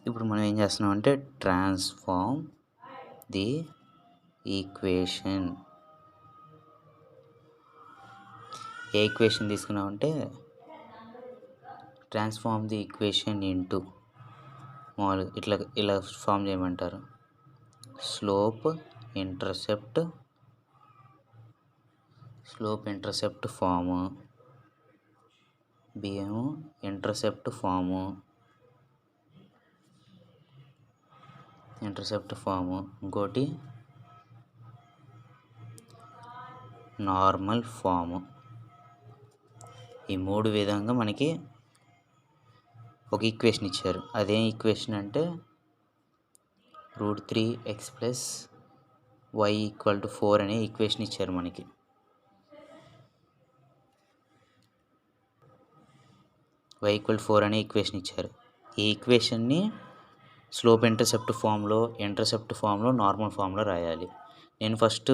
ఇప్పుడు మనం ఏం చేస్తున్నాం అంటే ట్రాన్స్ఫార్మ్ ది ఈక్వేషన్. ఏ ఈక్వేషన్ తీసుకున్నామంటే ట్రాన్స్ఫార్మ్ ది ఈక్వేషన్ ఇంటూ మామూలుగా ఇలా ఫామ్ చేయమంటారు. స్లోప్ ఇంటర్సెప్ట్ ఫాము, బిఏమో ఇంటర్సెప్ట్ ఫాము, ఇంకోటి నార్మల్ ఫాము. ఈ 3 విధంగా మనకి ఒక ఈక్వేషన్ ఇచ్చారు. అదే ఈక్వేషన్ అంటే √3x + y = 4 అనే ఈక్వేషన్ ఇచ్చారు మనకి. y = 4 అనే ఈక్వేషన్ ఇచ్చారు. ఈ ఈక్వేషన్ని స్లోప్ ఇంటర్సెప్ట్ ఫామ్లో, నార్మల్ ఫామ్లో రాయాలి. నేను ఫస్ట్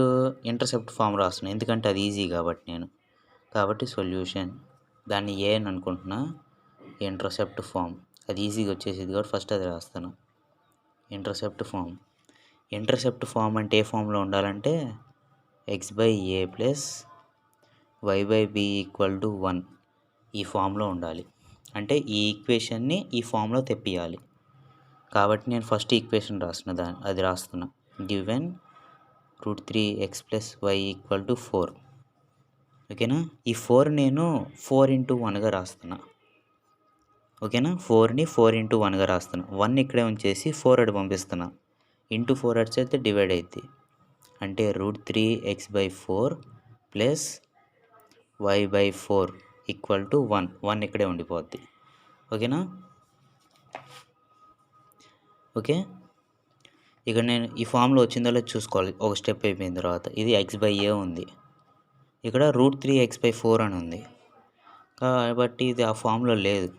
ఇంటర్సెప్ట్ ఫామ్ రాస్తున్నాను, ఎందుకంటే అది ఈజీ కాబట్టి సొల్యూషన్ దాన్ని ఏ అని అనుకుంటున్నా. ఇంటర్సెప్ట్ ఫామ్ అది ఈజీగా వచ్చేసేది కాబట్టి ఫస్ట్ అది రాస్తాను. ఇంటర్సెప్ట్ ఫామ్ అంటే ఏ ఫామ్లో ఉండాలంటే x/a + y/b = 1 ఈ ఫామ్లో ఉండాలి. అంటే ఈ ఈక్వేషన్ని ఈ ఫామ్లో తెప్పియాలి. కాబట్టి నేను ఫస్ట్ ఈక్వేషన్ రాస్తున్నా. Given √3x + y = 4. ఓకేనా. ఈ 4 నేను 4 × 1గా రాస్తున్నా. ఓకేనా. 4ని 4 × 1గా రాస్తున్నా. 1 ఇక్కడే ఉంచేసి 4 అటు పంపిస్తున్నా. ఇంటూ 4 అటు చేస్తే డివైడ్ అవుతుంది. అంటే √3x/4 + y/4 = 1. 1 ఇక్కడే ఉండిపోద్ది. ఓకేనా. ఓకే. ఇక్కడ నేను ఈ ఫామ్లో వచ్చిందో లేదో చూసుకోవాలి. ఒక స్టెప్ అయిపోయిన తర్వాత ఇది x/a ఉంది, ఇక్కడ √3x/4 అని ఉంది కాబట్టి ఇది ఆ ఫామ్లో లేదు.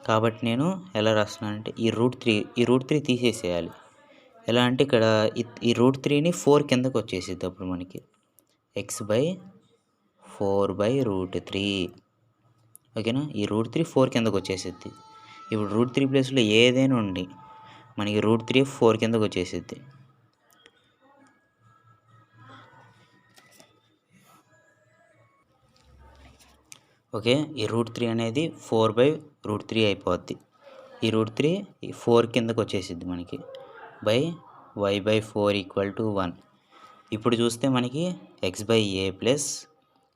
కాబట్టి నేను ఎలా రాస్తున్నానంటే ఈ √3 తీసేసేయాలి. ఎలా అంటే ఇక్కడ ఈ √3ని 4 కిందకు వచ్చేసిద్ది. అప్పుడు మనకి x/4/√3. ఓకేనా. ఈ √3 4 కిందకు వచ్చేసిద్ది. ఇప్పుడు √3 ప్లేస్లో ఏదైనా ఉండి మనకి √3 4 కిందకు వచ్చేసిద్ది. ఓకే. ఈ √3 అనేది 4/√3 అయిపోద్ది. ఈ √3 4 కిందకు వచ్చేసిద్ది మనకి. y/4 = 1. ఇప్పుడు చూస్తే మనకి x/a +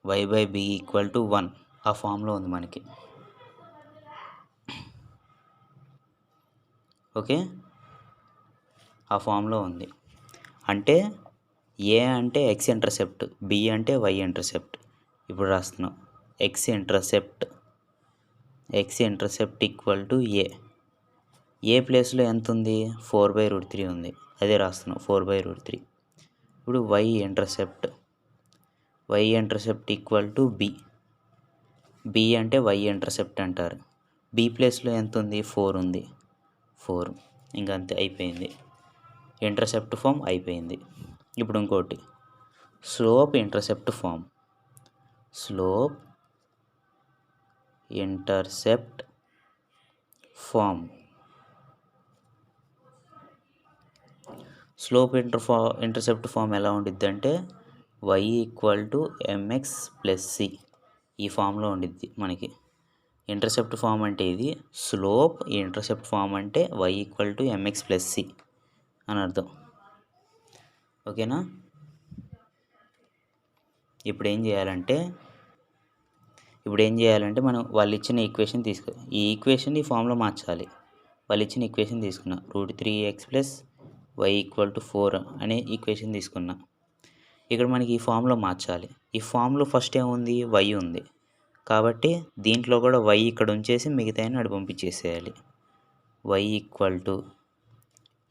y/b = 1 ఆ ఫామ్లో ఉంది మనకి. ఓకే. ఆ ఫామ్లో ఉంది. అంటే ఏ అంటే x ఇంటర్సెప్ట్, బి అంటే y ఇంటర్సెప్ట్. ఇప్పుడు రాస్తున్నాం x ఇంటర్సెప్ట్ = ఏ ప్లేస్లో ఎంత ఉంది? 4/√3 ఉంది. అదే రాస్తున్నాం 4/√3. ఇప్పుడు y ఇంటర్సెప్ట్ = బి అంటే y ఇంటర్సెప్ట్ అంటారు. బి ప్లేస్లో ఎంత ఉంది? 4 ఉంది. 4 ఇంకా అంతే, అయిపోయింది. ఇంటర్సెప్ట్ ఫామ్ అయిపోయింది. ఇప్పుడు ఇంకోటి slope intercept form. Slope intercept form ఎలా ఉండిద్ది అంటే y = mx + c ఈ ఫామ్లో ఉండిద్ది మనకి. ఇంటర్సెప్ట్ ఫామ్ అంటే ఇది. స్లోప్ ఇంటర్సెప్ట్ ఫామ్ అంటే y = mx + c అని అర్థం. ఓకేనా. ఇప్పుడు ఏం చేయాలంటే మనం వాళ్ళు ఇచ్చిన ఈక్వేషన్ ఈ ఈక్వేషన్ ఈ ఫామ్లో మార్చాలి. వాళ్ళు ఇచ్చిన ఈక్వేషన్ తీసుకున్నా, √3x + y = 4 అనే ఈక్వేషన్ తీసుకున్నా. ఇక్కడ మనకి ఈ ఫామ్లో మార్చాలి. ఈ ఫామ్లో ఫస్ట్ ఏముంది? y ఉంది. కాబట్టి దీంట్లో కూడా y ఇక్కడ ఉంచేసి మిగతాయన్ని అటు పంపించేసేయాలి. y =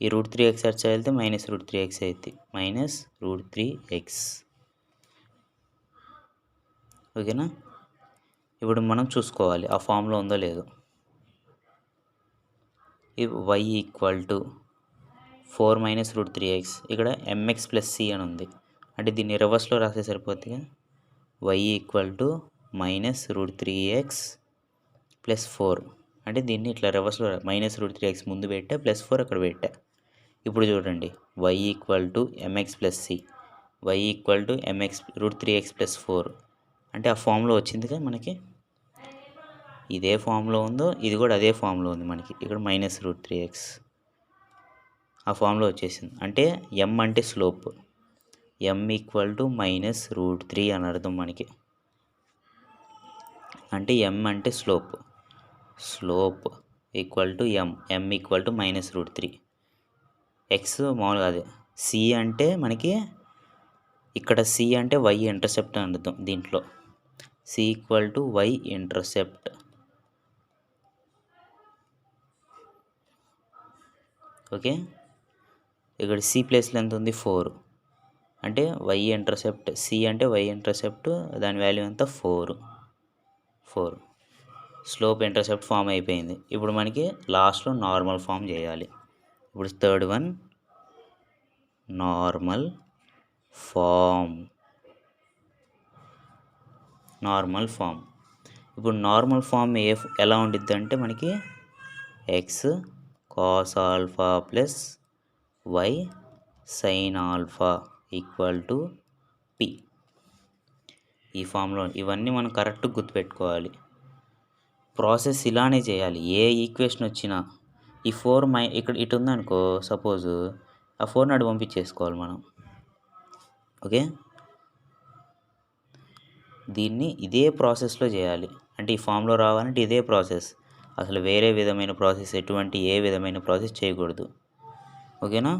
ఈ √3x అటు వెళ్తే -√3x అవుతుంది. -√3x. ఓకేనా. ఇప్పుడు మనం చూసుకోవాలి ఆ ఫామ్లో ఉందో లేదో. y = 4 - √3x, ఇక్కడ mx + c అని ఉంది. అంటే దీన్ని రివర్స్లో రాస్తే సరిపోతుంది. y = -√3x + 4 అంటే దీన్ని ఇట్లా రివర్స్లో -√3x ముందు పెట్టా, +4 అక్కడ పెట్టా. ఇప్పుడు చూడండి, y = mx + c, y = mx√3x + 4 అంటే ఆ ఫామ్లో వచ్చిందిగా మనకి. ఇదే ఫామ్లో ఉందో, ఇది కూడా అదే ఫామ్లో ఉంది మనకి. ఇక్కడ -√3x ఆ ఫామ్లో వచ్చేసింది. అంటే m అంటే స్లోప్, m = -√3 అని అర్థం మనకి. అంటే m అంటే స్లోప్ m = -√3. x మామూలుగా అదే. c అంటే మనకి ఇక్కడ c అంటే y ఇంటర్సెప్ట్ అని అర్థం దీంట్లో. c = y intercept. ఓకే, ఇక్కడ c ప్లేస్లో ఎంత ఉంది? 4. అంటే y ఇంటర్సెప్ట్, c అంటే y ఇంటర్సెప్ట్, దాని వాల్యూ ఎంత? 4. స్లోప్ ఇంటర్సెప్ట్ ఫామ్ అయిపోయింది. ఇప్పుడు మనకి లాస్ట్లో నార్మల్ ఫామ్ చేయాలి. ఇప్పుడు థర్డ్ వన్, నార్మల్ ఫామ్. ఇప్పుడు నార్మల్ ఫామ్ ఎలా ఉండిద్ది అంటే మనకి x cos α + y sin α = p. ఈ ఫామ్లో ఇవన్నీ మనం కరెక్ట్గా గుర్తుపెట్టుకోవాలి. ప్రాసెస్ ఇలానే చేయాలి. ఏ ఈక్వేషన్ వచ్చినా ఈ 4 ఇక్కడ ఇటు ఉందనుకో సపోజ్, ఆ 4 నాడు పంపించేసుకోవాలి మనం. ఓకే, దీన్ని ఇదే ప్రాసెస్లో చేయాలి. అంటే ఈ ఫామ్లో రావాలంటే ఇదే ప్రాసెస్, అసలు వేరే విధమైన ప్రాసెస్, ఏ విధమైన ప్రాసెస్ చేయకూడదు. ఓకేనా?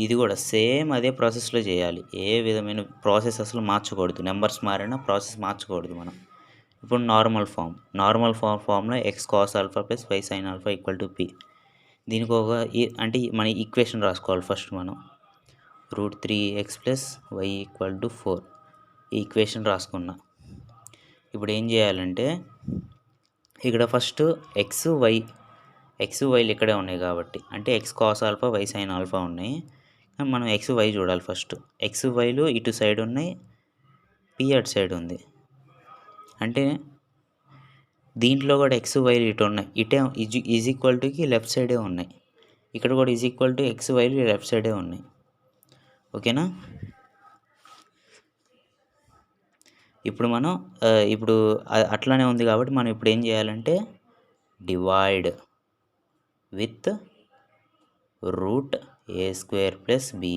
ఇది కూడా సేమ్ అదే ప్రాసెస్లో చేయాలి. ఏ విధమైన ప్రాసెస్ అసలు మార్చకూడదు. నెంబర్స్ మారినా ప్రాసెస్ మార్చకూడదు మనం. ఇప్పుడు నార్మల్ ఫామ్లో x cos α + y sin α = p. దీనికి అంటే మన ఈక్వేషన్ రాసుకోవాలి ఫస్ట్ మనం. √3x + y = 4 ఈ ఈక్వేషన్ రాసుకున్నా. ఇప్పుడు ఏం చేయాలంటే ఇక్కడ ఫస్ట్ x yలు ఇక్కడే ఉన్నాయి కాబట్టి, అంటే x cos α y sin α ఉన్నాయి. మనం x y చూడాలి ఫస్ట్. x yలు ఇటు సైడ్ ఉన్నాయి, p అటు సైడ్ ఉంది. అంటే దీంట్లో కూడా x yలు ఇటు ఉన్నాయి, ఇటే = లెఫ్ట్ సైడే ఉన్నాయి. ఇక్కడ కూడా x yలు లెఫ్ట్ సైడే ఉన్నాయి. ఓకేనా? ఇప్పుడు మనం అట్లానే ఉంది కాబట్టి మనం ఇప్పుడు ఏం చేయాలంటే డివైడ్ విత్ √a² + b².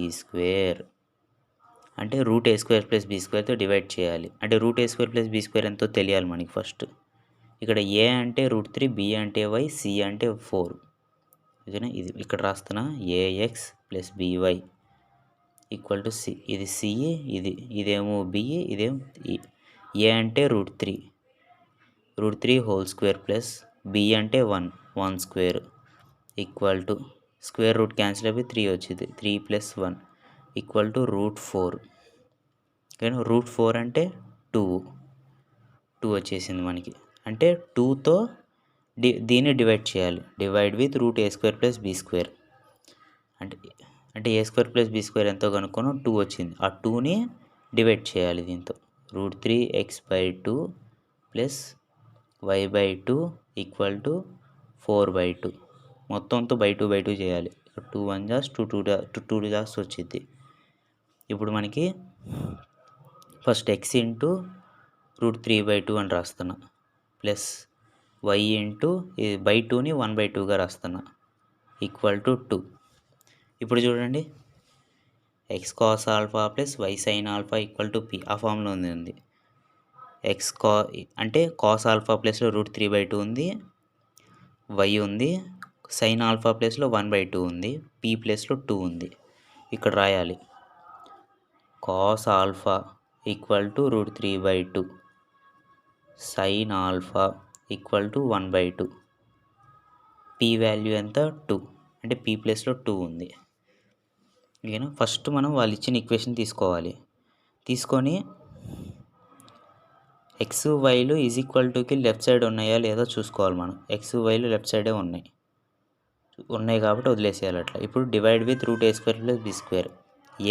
అంటే √a² + b²తో డివైడ్ చేయాలి. అంటే √a² + b² ఎంతో తెలియాలి మనకి ఫస్ట్. ఇక్కడ a అంటే √3, b అంటే y, c అంటే 4. ఓకేనా? ఇది ఇక్కడ రాస్తున్నా, ax + by = c. ఇది c, ఇదేమో b, ఇదేమో e. a అంటే √3 హోల్ స్క్వేర్ ప్లస్ b అంటే 1² స్క్వేర్ రూట్ క్యాన్సిల్ అయిపోయి 3 వచ్చింది. 3 + 1 = √4. ఓకేనా? √4 అంటే 2 వచ్చేసింది మనకి. అంటే 2తో దీన్ని డివైడ్ చేయాలి. Divide with √a² + b². అంటే a² + b² ఎంతో కనుక్కొని 2 వచ్చింది. ఆ 2ని డివైడ్ చేయాలి దీంతో. √3x/2 + y/2 = 4/2. మొత్తంతో /2 చేయాలి. 2 1 2 2 వచ్చింది. ఇప్పుడు మనకి ఫస్ట్ x √3/2 అని రాస్తున్నా, ప్లస్ y /2ని 1/2గా రాస్తున్నా = 2. ఇప్పుడు చూడండి, x cos α + y sin α = p. ఆ ఫామ్లో ఉంది. అంటే cos α ప్లేస్లో √3/2 ఉంది, y ఉంది, sin α ప్లేస్లో 1/2 ఉంది, p ప్లేస్లో 2 ఉంది. ఇక్కడ రాయాలి cos α √3/2, sin α =1/2. p వాల్యూ ఎంత? 2. అంటే p ప్లేస్లో 2 ఉంది. ఓకేనా? ఫస్ట్ మనం వాళ్ళు ఇచ్చిన ఈక్వేషన్ తీసుకోవాలి. తీసుకొని x yలు = లెఫ్ట్ సైడ్ ఉన్నాయా లేదా చూసుకోవాలి మనం. x yలు లెఫ్ట్ సైడే ఉన్నాయి కాబట్టి వదిలేసేయాలి అట్లా. ఇప్పుడు divide with √a² + b².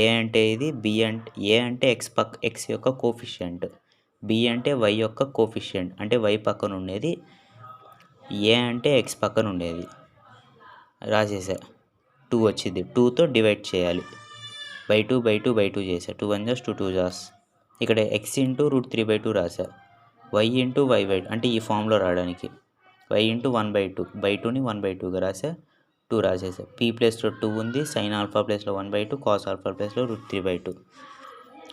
a అంటే ఇది, a అంటే x యొక్క కోఫిషియంట్, b అంటే y యొక్క కోఫిషియంట్. అంటే y పక్కన ఉండేది ఏ అంటే ఎక్స్ పక్కన ఉండేది రాసేసా 2 వచ్చింది 2తో డివైడ్ చేయాలి బై టూ చేసా 2 1 జాస్ 2 2 జాస్ ఇక్కడ ఎక్స్ ఇంటూ √3/2 రాసా వై ఇంటూ వై/2 అంటే ఈ ఫామ్లో రావడానికి వై ఇంటూ 1/2 బై2ని 1/2గా రాసా 2 రాసేసా పీ ప్లేస్లో 2 ఉంది సైన్ ఆల్ఫా ప్లేస్లో 1/2 కాస్ ఆల్ఫా ప్లేస్లో √3/2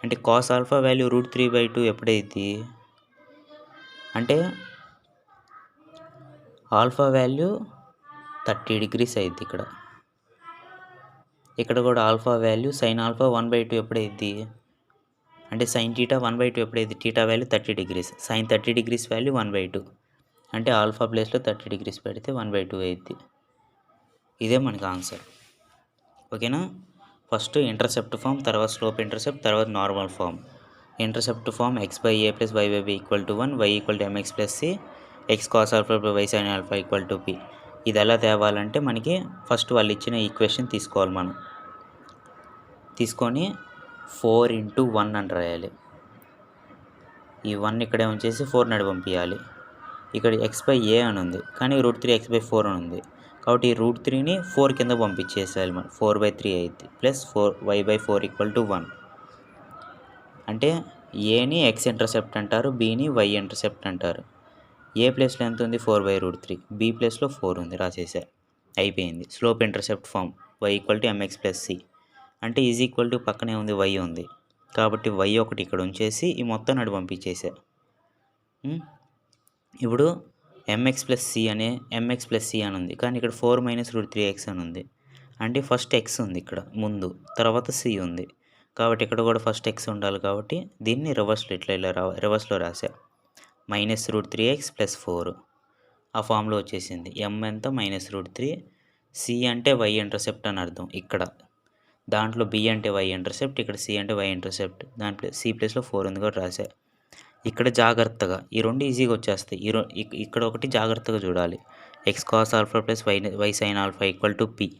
అంటే కాస్ ఆల్ఫా వాల్యూ √3/2 ఎప్పుడైంది అంటే ఆల్ఫా వాల్యూ 30 degrees అయింది ఇక్కడ కూడా ఆల్ఫా వాల్యూ సైన్ ఆల్ఫా 1/2 ఎప్పుడైంది అంటే సైన్ టీటా 1/2 ఎప్పుడైంది theta value 30 degrees sine 30 degrees value 1/2 అంటే ఆల్ఫా ప్లేస్లో 30 degrees పెడితే 1/2 అయింది ఇదే మనకి ఆన్సర్ ఓకేనా ఫస్ట్ ఇంటర్సెప్ట్ ఫామ్ తర్వాత స్లోప్ ఇంటర్సెప్ట్ తర్వాత normal form intercept form x/a + y/b = 1 y = mx + c x cos alpha + y sin alpha = p ఇది ఎలా తేవాలంటే మనకి ఫస్ట్ వాళ్ళు ఇచ్చిన ఈక్వేషన్ తీసుకోవాలి మనం తీసుకొని 4 × 1 అని రాయాలి ఈ 1 ఇక్కడే ఉంచేసి 4 నడి పంపించాలి ఇక్కడ x/a అని ఉంది కానీ √3x/4 అని ఉంది కాబట్టి ఈ √3ని 4 కింద పంపించేసేయాలి మనం 4/3 అయింది ప్లస్ 4y/4 = 1 అంటే ఏని x ఇంటర్సెప్ట్ అంటారు బీని y ఇంటర్సెప్ట్ అంటారు ఏ ప్లేస్లో ఎంత ఉంది 4/√3 బి ప్లేస్లో 4 ఉంది రాసేసా అయిపోయింది slope intercept form y = mx + c అంటే పక్కనే ఉంది y ఉంది కాబట్టి y ఒకటి ఇక్కడ ఉంచేసి ఈ మొత్తం నడు పంపించేసా ఇప్పుడు mx + c అని ఉంది కానీ ఇక్కడ 4 - √3x అని ఉంది అంటే ఫస్ట్ x ఉంది ఇక్కడ ముందు తర్వాత c ఉంది కాబట్టి ఇక్కడ కూడా ఫస్ట్ x ఉండాలి కాబట్టి దీన్ని రివర్స్లో రాసా -√3x + 4 ఆ ఫామ్లో వచ్చేసింది m ఎంత -√3 c అంటే y ఇంటర్సెప్ట్ అని అర్థం ఇక్కడ దాంట్లో b అంటే y ఇంటర్సెప్ట్ ఇక్కడ c అంటే y ఇంటర్సెప్ట్ దాంట్లో c ప్లేస్లో 4 ఉంది కూడా రాసా ఇక్కడ జాగ్రత్తగా ఈ రెండు ఈజీగా వచ్చేస్తాయి ఇక్కడ ఒకటి జాగ్రత్తగా చూడాలి x cos alpha + y sin alpha = p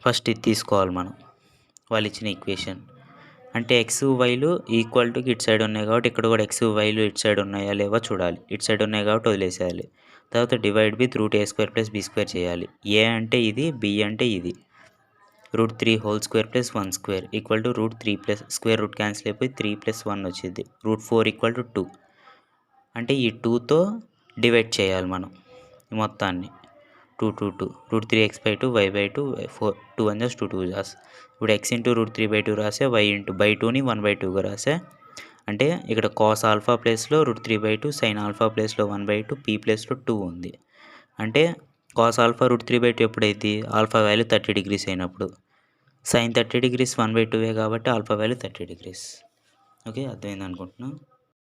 first ఇది తీసుకోవాలి మనం వాళ్ళు ఇచ్చిన ఈక్వేషన్ అంటే x yలు ఈక్వల్ టు ఇటు సైడ్ ఉన్నాయి కాబట్టి ఇక్కడ కూడా x yలు ఇటు సైడ్ ఉన్నాయా లేవో చూడాలి ఇటు సైడ్ ఉన్నాయి కాబట్టి వదిలేసేయాలి తర్వాత డివైడ్ విత్ √a² + b² చేయాలి a అంటే ఇది b అంటే ఇది √3² + 1² √3 స్క్వేర్ రూట్ క్యాన్సిల్ అయిపోయి 3 + 1 వచ్చింది √4 = 2 అంటే ఈ 2తో డివైడ్ చేయాలి మనం ఈ మొత్తాన్ని 2 2 2 √3x/2 y/2 4 2 1 జాస్ 2 2 జాస్ ఇప్పుడు x × √3/2 రాసా y × 1/2గా రాసా అంటే ఇక్కడ కాస్ ఆల్ఫా ప్లేస్లో √3/2 సైన్ ఆల్ఫా ప్లేస్లో 1/2 p ప్లేస్లో 2 ఉంది అంటే కాస్ ఆల్ఫా √3/2 ఎప్పుడైంది ఆల్ఫా వాల్యూ 30 degrees అయినప్పుడు సైన్ 30 degrees 1/2 కాబట్టి ఆల్ఫా వాల్యూ 30 degrees ఓకే అర్థమైంది అనుకుంటున్నా